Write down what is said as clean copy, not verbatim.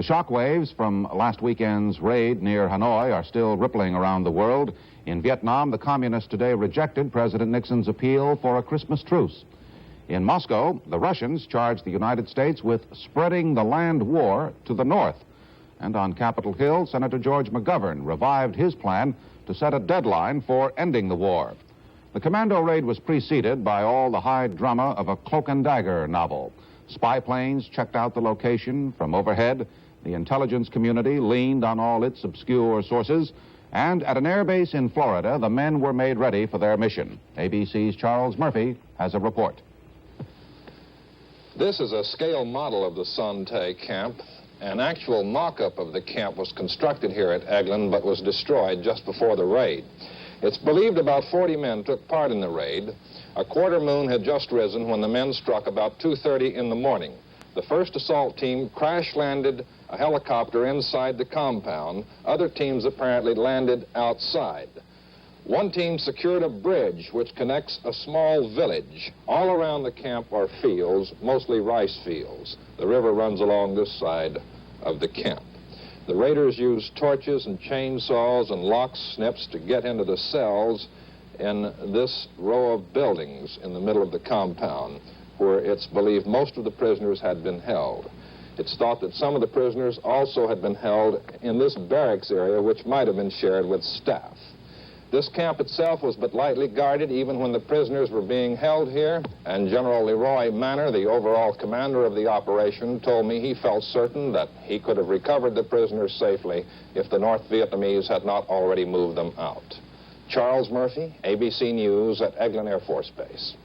The shockwaves from last weekend's raid near Hanoi are still rippling around the world. In Vietnam, the communists today rejected President Nixon's appeal for a Christmas truce. In Moscow, the Russians charged the United States with spreading the land war to the north. And on Capitol Hill, Senator George McGovern revived his plan to set a deadline for ending the war. The commando raid was preceded by all the high drama of a cloak and dagger novel. Spy planes checked out the location from overhead. The intelligence community leaned on all its obscure sources. And at an air base in Florida, the men were made ready for their mission. ABC's Charles Murphy has a report. This is a scale model of the Son Tay camp. An actual mock-up of the camp was constructed here at Eglin, but was destroyed just before the raid. It's believed about 40 men took part in the raid. A quarter moon had just risen when the men struck about 2:30 in the morning. The first assault team crash-landed a helicopter inside the compound. Other teams apparently landed outside. One team secured a bridge which connects a small village. All around the camp are fields, mostly rice fields. The river runs along this side of the camp. The raiders used torches and chainsaws and lock snips to get into the cells in this row of buildings in the middle of the compound, where it's believed most of the prisoners had been held. It's thought that some of the prisoners also had been held in this barracks area, which might have been shared with staff. This camp itself was but lightly guarded even when the prisoners were being held here, and General Leroy Manor, the overall commander of the operation, told me he felt certain that he could have recovered the prisoners safely if the North Vietnamese had not already moved them out. Charles Murphy, ABC News at Eglin Air Force Base.